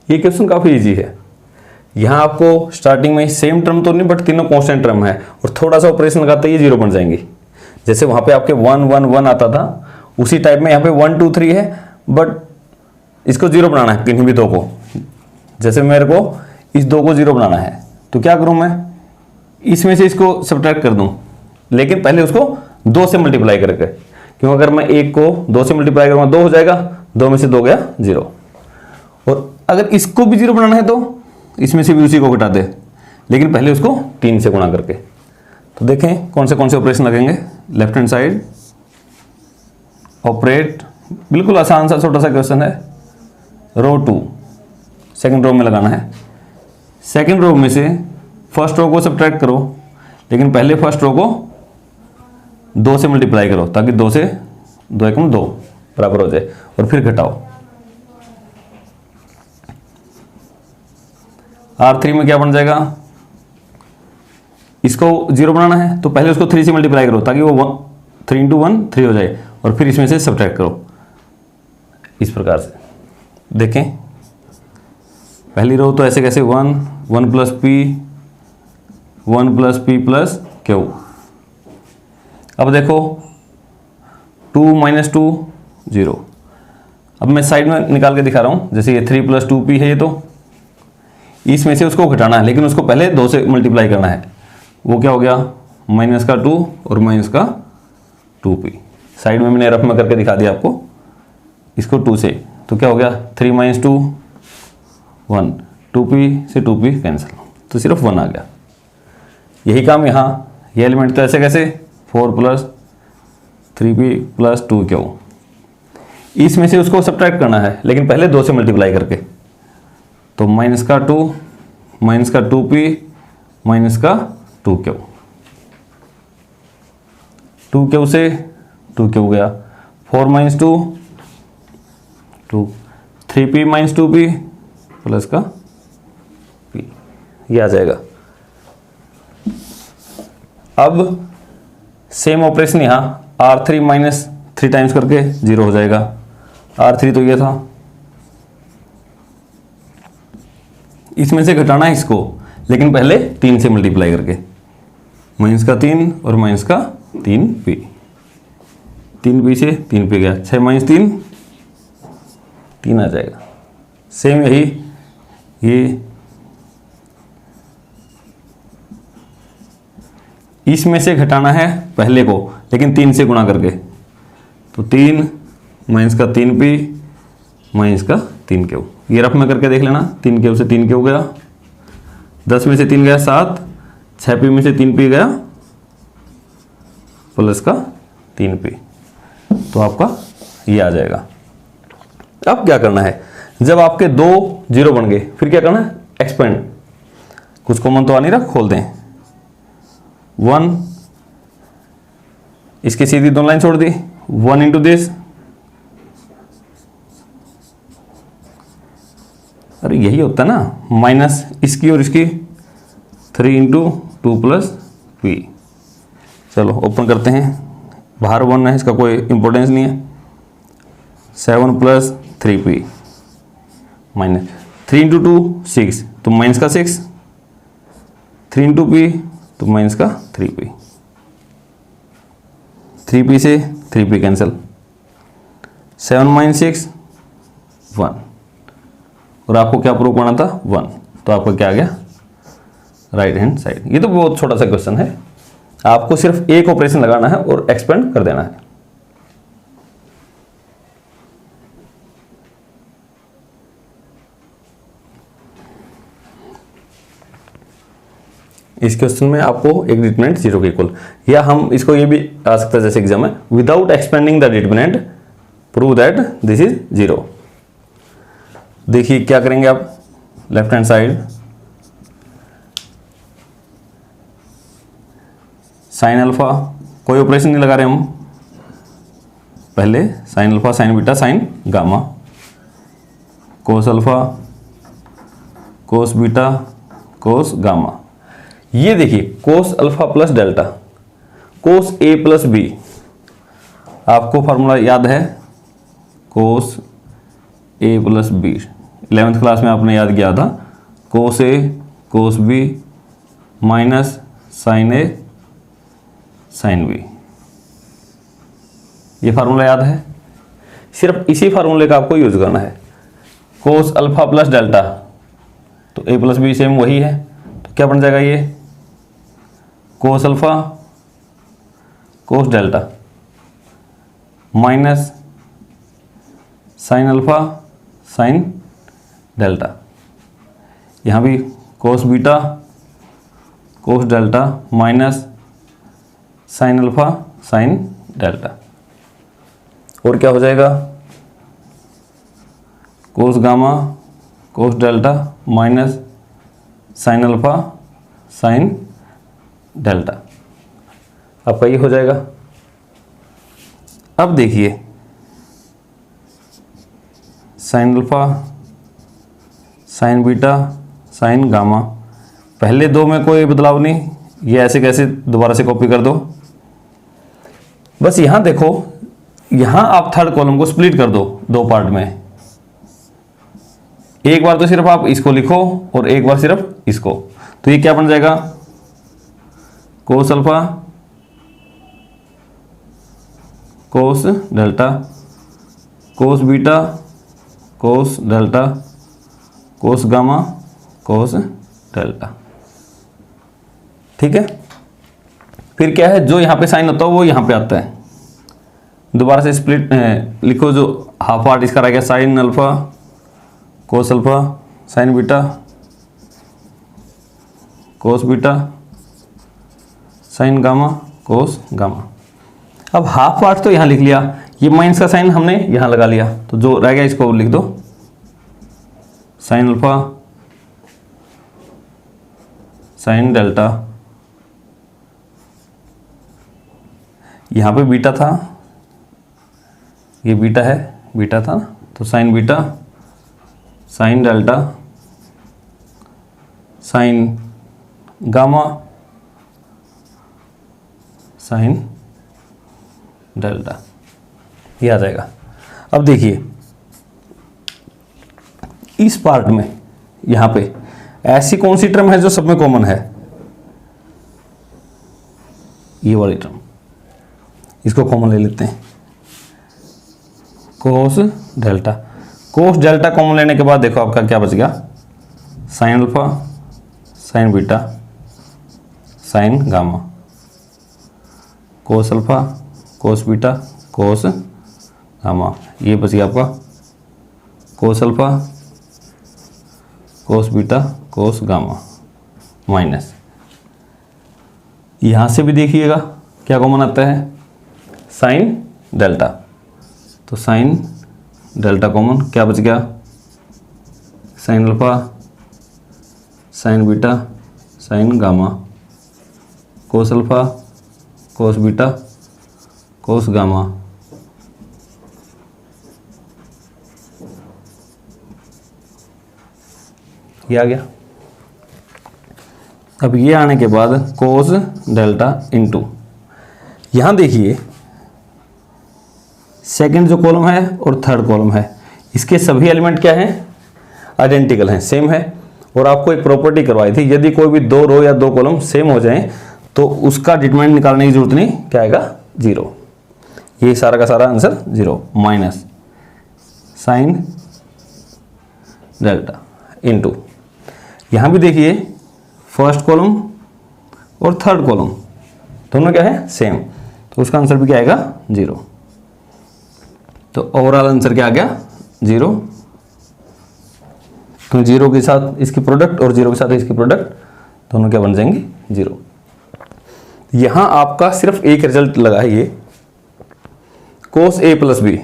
ये क्वेश्चन काफी इजी है। यहाँ आपको स्टार्टिंग में सेम टर्म तो नहीं, बट तीनों कांस्टेंट टर्म है और थोड़ा सा ऑपरेशन लगाते ही 0 बन जाएंगी। जैसे वहां पे आपके 1 1 1 आता था, उसी टाइप में यहाँ पे 1 2 3 है, बट इसको 0 बनाना है किन्हीं भी दो को। जैसे मेरे को इस 2 को 0 बनाना है, तो क्या करूं मैं, इसमें से इसको सब्ट्रैक्ट कर दूं, लेकिन पहले उसको 2 से मल्टीप्लाई करके, क्यों अगर मैं 1 को 2 से मल्टीप्लाई करूंगा 2 हो जाएगा, 2 में से 2 गया 0। और अगर इसको भी 0 बनाना है तो इसमें से भी उसी को घटा दे, लेकिन पहले उसको 3 से गुणा करके। तो देखें कौन से ऑपरेशन लगेंगे। लेफ्ट हैंड साइड ऑपरेट, बिल्कुल आसान सा छोटा सा क्वेश्चन है। रो 2 सेकंड रो में लगाना है। सेकंड रो में से फर्स्ट रो को सब्ट्रैक्ट करो, लेकिन पहले फर्स्ट रो को 2 से मल्टीप्लाई करो, ताकि 2 से 2 एकम 2 बराबर हो जाए, और फिर घटाओ। R3 में क्या बन जाएगा, इसको 0 बनाना है तो पहले उसको 3 से मल्टीप्लाई करो, ताकि वो 3 इंटू 1 3 हो जाए, और फिर इसमें से सब्ट्रैक्ट करो। इस प्रकार से देखें, पहली रो तो ऐसे कैसे 1 1 plus P 1 plus P plus Q. अब देखो 2 माइनस 2 0। अब मैं साइड में निकाल के दिखा रहा हूं, जैसे ये 3 प्लस 2p है, ये तो इसमें से उसको घटाना है, लेकिन उसको पहले 2 से मल्टीप्लाई करना है। वो क्या हो गया, माइनस का 2 और माइनस का 2p। साइड में मैंने रफ में करके दिखा दिया आपको, इसको 2 से, तो क्या हो गया 3 माइनस 2 1, 2p से 2p कैंसिल, तो सिर्फ 1 आ गया। यही काम यहाँ, ये एलिमेंट तो ऐसे कैसे 4 प्लस 3p प्लस 2q। इसमें से उसको सब्ट्रैक्ट करना है, लेकिन पहले 2 से मल्टीप्लाई करके। तो माइनस का 2 माइनस का 2p माइनस का 2q, 2q से 2q गया, 4 minus 2 2, 3p minus 2p plus का p, ये आ जाएगा। अब सेम ऑपरेशन यहाँ R3 माइनस 3 टाइम्स करके 0 हो जाएगा। R3 तो ये था, इसमें से घटाना है इसको, लेकिन पहले 3 से मल्टीप्लाई करके। माइनस का 3 और माइनस का 3p, 3p से 3p गया, 6 माइनस 3 3 आ जाएगा। सेम यही, ये इसमें से घटाना है पहले को, लेकिन 3 से गुणा करके। तो 3 माइनस का 3p माइनस का 3q, ये रफ में करके देख लेना। 3q से 3q गया, 10 में से 3 गया 7, 6p में से 3p गया प्लस का 3p, तो आपका ये आ जाएगा। अब क्या करना है, जब आपके 2 0 बन गए, फिर क्या करना है, एक्सपेंड। कुछ कॉमन तो आ नहीं रहा, खोल दें। 1, इसकी सीधी 2 लाइन छोड़ दी, 1 इंटू दिस, अरे यही होता है ना, माइनस इसकी और इसकी, 3 इंटू 2 प्लस p। चलो ओपन करते हैं, बाहर 1 है, इसका कोई इंपॉर्टेंस नहीं है। 7 प्लस 3p माइनस 3 इंटू 2 6, तो माइनस का 6, 3 इंटू p तो माइनस का 3p, 3p से 3p कैंसिल, 7 माइनस 6 1, और आपको क्या प्रूव करना था 1, तो आपका क्या आ गया, राइट हैंड साइड। ये तो बहुत छोटा सा क्वेश्चन है, आपको सिर्फ एक ऑपरेशन लगाना है और एक्सपेंड कर देना है। इस क्वेश्चन में आपको एक डिटरमिनेंट 0 के इक्वल, या हम इसको ये भी आ सकता है जैसे एग्जाम है, without expanding the determinant prove that this is 0। देखिए क्या करेंगे आप, left hand side sine alpha, कोई ऑपरेशन नहीं लगा रहे हम, पहले sine alpha sign beta sine gamma, cos alpha cos beta cos gamma. ये देखिए कोस अल्फा प्लस डेल्टा, कोस ए प्लस बी, आपको फॉर्मूला याद है, कोस ए प्लस बी। 11th क्लास में आपने याद किया था कोस ए कोस बी माइनस साइन ए साइन बी। ये फार्मूला याद है? सिर्फ इसी फार्मूले का आपको यूज करना है। कोस अल्फा प्लस डेल्टा, तो ए प्लस बी सेम वही है, तो क्या बन जाएगा ये cos alpha cos delta minus sine alpha sine delta. यहाँ भी कोस बीटा कोस delta minus sine alpha sine delta. और क्या हो जाएगा कोस गामा कोस delta minus sine alpha sine delta. आपका ये हो जाएगा। अब देखिए sine alpha sign beta sine gamma, पहले दो में कोई बदलाव नहीं, ये ऐसे कैसे दोबारा से कॉपी कर दो। बस यहां देखो, यहां आप थर्ड कॉलम को स्प्लिट कर दो दो पार्ट में। एक बार तो सिर्फ आप इसको लिखो और एक बार सिर्फ इसको, तो ये क्या बन जाएगा cos alpha cos delta cos beta कोस डेल्टा कोस गामा कोस डेल्टा। ठीक है, फिर क्या है जो यहां पे साइन होता है वो यहां पे आता है। दोबारा से स्प्लिट लिखो, जो हाफ पार्ट इसका रह गया sine alpha cos alpha sign beta cos beta sine gamma cos gamma. अब हाफ पार्ट तो यहां लिख लिया, ये माइनस का साइन हमने यहां लगा लिया, तो जो रह गया इसको लिख दो साइन अल्फा साइन डेल्टा। यहां पे बीटा था, ये बीटा है, बीटा था ना, तो sign beta sine delta sign gamma sine delta, ये आ जाएगा। अब देखिए इस पार्ट में यहां पे ऐसी कौन सी टर्म है जो सब में कॉमन है, ये वाली टर्म, इसको कॉमन ले लेते हैं कोस डेल्टा। कोस डेल्टा कॉमन लेने के बाद देखो आपका क्या बच गया sine alpha sign beta sine gamma cos alpha cos beta cos gamma. ये बच गया आपका cos alpha cos beta cos gamma minus, यहां से भी देखिएगा क्या कॉमन आता है साइन डेल्टा, तो साइन डेल्टा कॉमन, क्या बच गया sine alpha sign beta sine gamma cos alpha cos beta cos gamma. ये आ गया। अब ये आने के बाद कोस डेल्टा इनटू, यहां देखिए सेकंड जो कॉलम है और थर्ड कॉलम है, इसके सभी एलिमेंट क्या हैं आइडेंटिकल हैं, सेम है। और आपको एक प्रॉपर्टी करवाई थी, यदि कोई भी दो रो या दो कॉलम सेम हो जाएं तो उसका डिटरमिनेंट निकालने की जरूरत नहीं, क्या आएगा जीरो। ये सारा का सारा answer zero minus sine delta into, यहां भी देखिए फर्स्ट कॉलम और थर्ड कॉलम दोनों क्या है सेम, तो उसका आंसर भी क्या आएगा जीरो। तो ओवरऑल आंसर क्या आ गया जीरो, तो जीरो के साथ इसकी प्रोडक्ट और जीरो के साथ इसकी प्रोडक्ट दोनों क्या बन जाएंगे जीरो। यहां आपका सिर्फ एक रिजल्ट लगा है, ये कोस ए प्लस बी,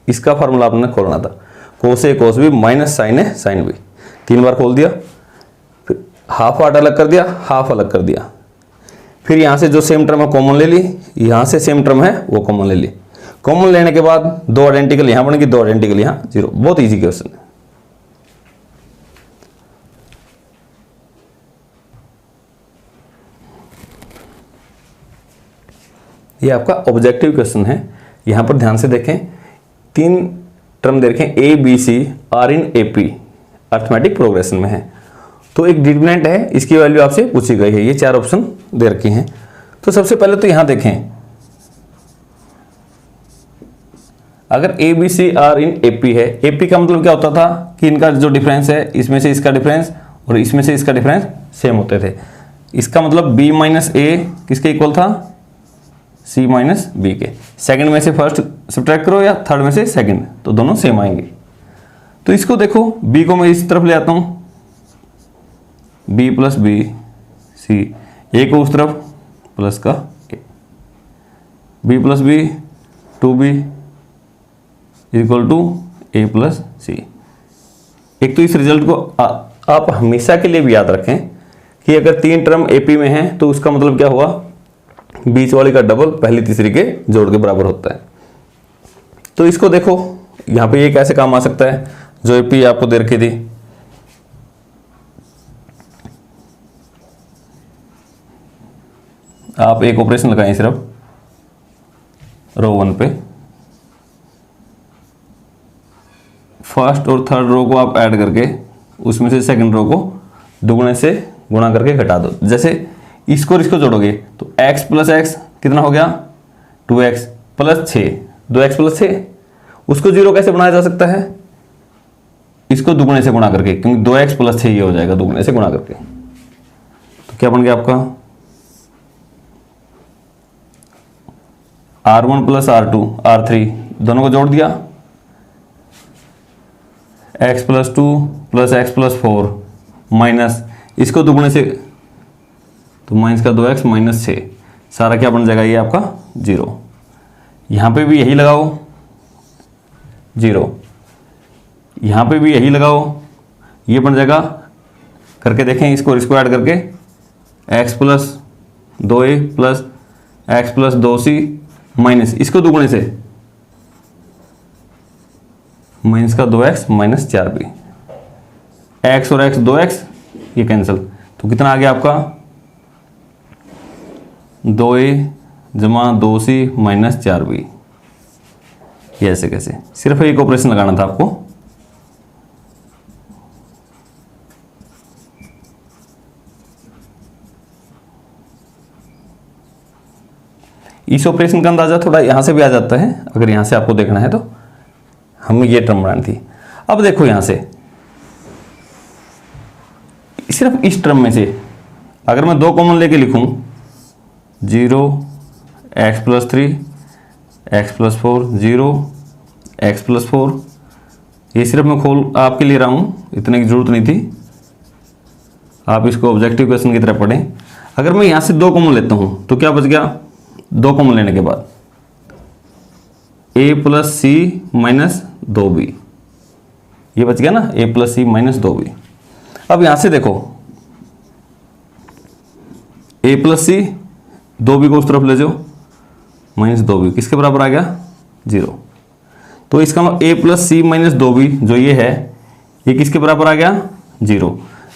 इसका फार्मूला आपने खोलना था कोस ए कोस बी माइनस साइन ए साइन बी। 3 बार खोल दिया, फिर हाफ पार्ट अलग कर दिया, हाफ अलग कर दिया, फिर यहां से जो सेम टर्म है कॉमन ले ली, यहां से सेम टर्म है वो कॉमन ले ली। कॉमन लेने के बाद दो आइडेंटिकल यहां बनेगी, दो आइडेंटिकल यहां, जीरो। बहुत इजी क्वेश्चन है। ये आपका ऑब्जेक्टिव क्वेश्चन है। यहां पर ध्यान से देखें, 3 टर्म दे रखे हैं A B C are in A P, arithmetic progression में है, तो एक डिटरमिनेंट है, इसकी वैल्यू आपसे पूछी गई है। ये 4 ऑप्शन दे रखे हैं। तो सबसे पहले तो यहां देखें, अगर A B C are in A P है, ए पी का मतलब क्या होता था कि इनका जो डिफरेंस है, इसमें से इसका डिफरेंस और इसमें से इसका डिफरेंस सेम होते थे। इसका मतलब b माइनस ए किसके इक्वल था, c माइनस बी के। सेकंड में से फर्स्ट सब्ट्रैक्ट करो या थर्ड में से सेकंड, तो दोनों सेम आएंगे। तो इसको देखो, b को मैं इस तरफ ले आता हूं, b plus B C, A को उस तरफ प्लस का A, b plus B 2b equal to A plus C. एक तो इस रिजल्ट को आप हमेशा के लिए भी याद रखें कि अगर 3 टर्म एपी में है तो उसका मतलब क्या हुआ, बीच वाले का डबल पहली तीसरी के जोड़ के बराबर होता है। तो इसको देखो, यहां पे ये कैसे काम आ सकता है, जो एपी आपको दे रखी थी, आप एक ऑपरेशन लगाएं सिर्फ रो 1 पे, फर्स्ट और थर्ड रो को आप ऐड करके उसमें से सेकंड रो को दुगने से गुणा करके घटा दो। जैसे इसको और इसको जोड़ोगे तो x प्लस एक्स कितना हो गया, 2x प्लस 6, 2x प्लस 6, उसको जीरो कैसे बनाया जा सकता है, इसको दुगने से गुणा करके, क्योंकि 2x प्लस 6 ये हो जाएगा दुगने से गुणा करके। तो क्या बन गया आपका R1 प्लस R2 R3, दोनों को जोड़ दिया, x plus 2 plus x plus 4 minus इसको दुगने से, तो माइनस का 2x माइनस 6, सारा क्या बन जाएगा, ये आपका 0। यहाँ पे भी यही लगाओ 0, यहाँ पे भी यही लगाओ, ये बन जाएगा, करके देखें इसको ऐड करके, x plus 2a plus x plus 2c minus इसको दुगने से माइनस का 2x माइनस 4b, x और x 2x ये कैंसिल, तो कितना आ गया आपका 2a जमा 2c माइनस 4b। ये ऐसे कैसे, सिर्फ एक ऑपरेशन लगाना था आपको। इस ऑपरेशन का अंदाजा थोड़ा यहां से भी आ जाता है, अगर यहां से आपको देखना है तो हमें ये टर्म बनानी थी। अब देखो यहां से सिर्फ इस टर्म में से अगर मैं 2 कॉमन लेके लिखूं, 0 x plus 3 x plus 4 0 x plus 4, ये सिर्फ मैं खोल आपके लिए रहा हूं, इतने की जरूरत नहीं थी, आप इसको ऑब्जेक्टिव क्वेश्चन की तरह पढ़ें। अगर मैं यहां से 2 कॉमन लेता हूं तो क्या बच गया, 2 कॉमन लेने के बाद a plus C minus 2b, ये बच गया ना, a plus C minus 2b। अब यहां से देखो a प्लस सी 2b को उस तरफ ले जाओ, माइनस 2b किसके बराबर आ गया 0। तो इसका मतलब a plus C minus 2b जो ये है, ये किसके बराबर आ गया 0,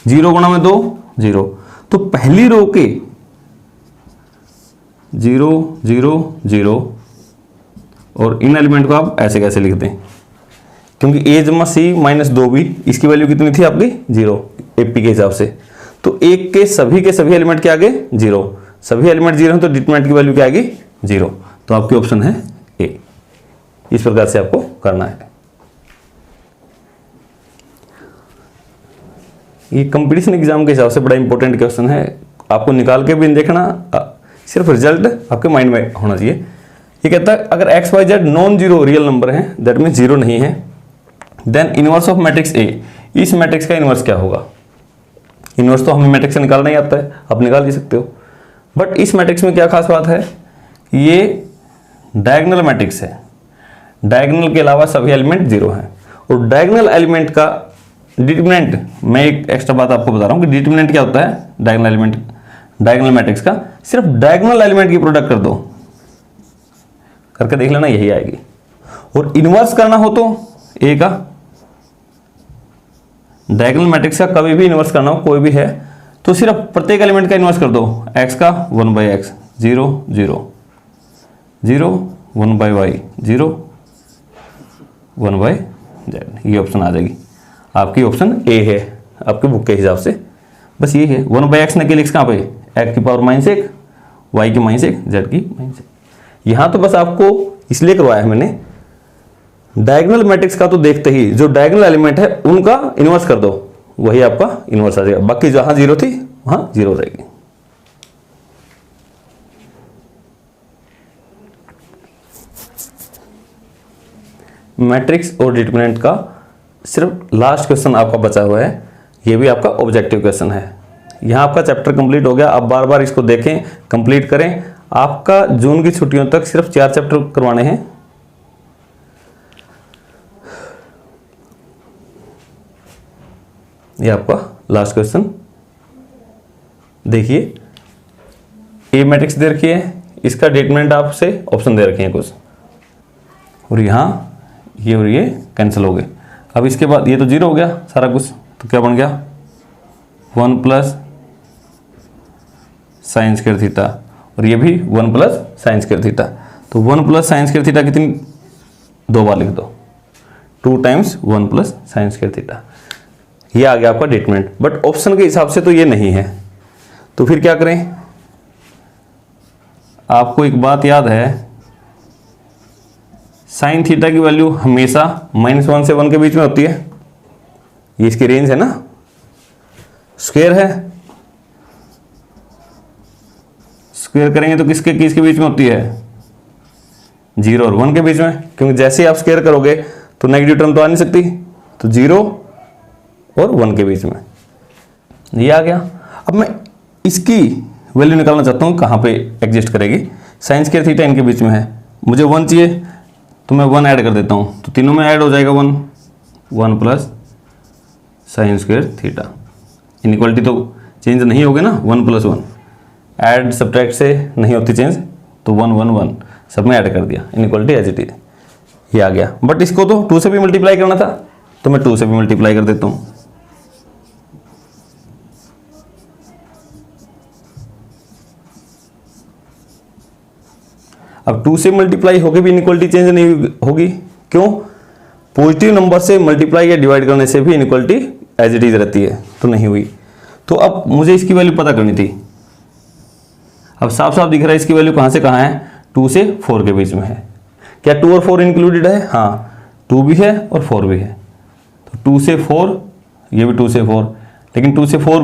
0 गुणा में 2 0। तो पहली रो के 0 0 0 और इन एलिमेंट को आप ऐसे कैसे लिखते हैं, क्योंकि a जमा सी माइनस 2b इसकी वैल्यू कितनी थी आपकी 0 एपी के हिसाब से, तो एक के सभी एलिमेंट के आगे 0, सभी एलिमेंट 0 हैं तो डिटरमिनेंट की वैल्यू क्या आएगी 0। तो आपकी ऑप्शन है ए। इस प्रकार से आपको करना है। ये कंपटीशन एग्जाम के हिसाब से बड़ा इंपॉर्टेंट क्वेश्चन है, आपको निकाल के भी नहीं देखना, सिर्फ रिजल्ट आपके माइंड में होना चाहिए। ये कहता है अगर X Y Z non zero real number है, दैट मीन 0 नहीं है, then inverse of matrix A, इस मैट्रिक्स का इनवर्स क्या होगा। इनवर्स तो हमें मैट्रिक्स से निकालना ही आता है, आप निकाल ही सकते हो, बट इस मैट्रिक्स में क्या खास बात है, ये डायगोनल मैट्रिक्स है, डायगोनल के अलावा सभी एलिमेंट 0 हैं, और डायगोनल एलिमेंट का डिटरमिनेंट, मैं एक एक्स्ट्रा बात आपको बता रहा हूँ कि डिटरमिनेंट क्या होता है डायगोनल एलिमेंट, डायगोनल मैट्रिक्स का, सिर्फ डायगोनल एलिमेंट की प्रोडक्ट कर दो, करके देख लेना यही आएगी। और इनवर्स करना हो तो ए का, डायगोनल मैट्रिक्स का कभी भी इनवर्स करना हो, कोई भी है तो सिर्फ प्रत्येक एलिमेंट का इनवर्स कर दो, x का 1/x 0 0 0 1/y 0 1/y जेड, ये ऑप्शन आ जाएगी आपकी, ऑप्शन ए है आपके बुक के हिसाब से। बस ये है 1/x ने के लिख कहाँ पे, x की पावर -1, y की -1, z की -1। यहाँ तो बस आपको इसलिए करवाया है मैंने, डायगोनल मैट्रिक्स का तो देखते ही जो डायगोनल एलिमेंट है उनका इन्वर्स कर दो, वही आपका इन्वर्स आ जाएगा, बाकी जहां 0 थी वहां 0 रहेगी। मैट्रिक्स और डिटरमिनेंट का सिर्फ लास्ट क्वेश्चन आपका बचा हुआ है, ये भी आपका ऑब्जेक्टिव क्वेश्चन है। यहाँ आपका चैप्टर कंप्लीट हो गया, आप बार बार इसको देखें, कंप्लीट करें। आपका जून की छुट्टियों तक सिर्फ 4 चैप्टर करवाने हैं। ये आपका लास्ट क्वेश्चन देखिए, ए मैट्रिक्स दे रखी है, इसका डिटरमिनेंट आपसे ऑप्शन दे रखे हैं कुछ, और यहाँ ये और ये कैंसिल हो गए। अब इसके बाद ये तो 0 हो गया सारा कुछ, तो क्या बन गया 1 प्लस साइन स्क्वायर थीटा, और ये भी 1 प्लस साइन स्क्वायर थीटा। तो 1 प्लस साइन स्क्वायर थीटा कितनी, 2 बार लिख दो, 2 times 1 plus sine square theta. ये आ गया आपका डिटरमिनेंट, बट ऑप्शन के हिसाब से तो ये नहीं है, तो फिर क्या करें। आपको एक बात याद है, साइन थीटा की वैल्यू हमेशा -1 से 1 के बीच में होती है, ये इसकी रेंज है ना, स्क्वायर है, स्क्वायर करेंगे तो किसके किसके बीच में होती है, 0 और 1 के बीच में, क्योंकि जैसे ही आप स्क्वायर करोगे तो नेगेटिव टर्म तो आ नहीं सकती, तो 0 और 1 के बीच में ये आ गया। अब मैं इसकी वैल्यू निकालना चाहता हूँ, कहाँ पे एग्जिस्ट करेगी, साइन स्क्वायर थीटा इनके बीच में है, मुझे 1 चाहिए तो मैं 1 ऐड कर देता हूँ, तो तीनों में ऐड हो जाएगा 1 plus sine square theta. Inequality तो चेंज नहीं होगी ना, 1 प्लस 1 ऐड सब्ट्रैक्ट से नहीं होती चेंज, तो 1 1 1 सब में ऐड कर दिया, इनइक्वालिटी एज इट इज, ये आ गया। बट इसको तो 2 से भी मल्टीप्लाई करना था, तो मैं 2 से भी मल्टीप्लाई कर देता हूँ। अब 2 से मल्टीप्लाई होके भी इनइक्वालिटी चेंज नहीं होगी, क्यों, पॉजिटिव नंबर से मल्टीप्लाई या डिवाइड करने से भी इनइक्वालिटी एज इट इज रहती है, तो नहीं हुई। तो अब मुझे इसकी वैल्यू पता करनी थी। अब साफ साफ दिख रहा है इसकी वैल्यू कहाँ से कहाँ है, 2 से 4 के बीच में है। क्या 2 और 4 इंक्लूडेड है, हाँ 2 भी है और 4 भी है, तो 2 से 4, ये भी 2 से 4, लेकिन 2 से 4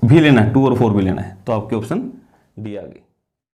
भी लेना है, 2 और 4 भी लेना है, तो आपके ऑप्शन डी आ गई।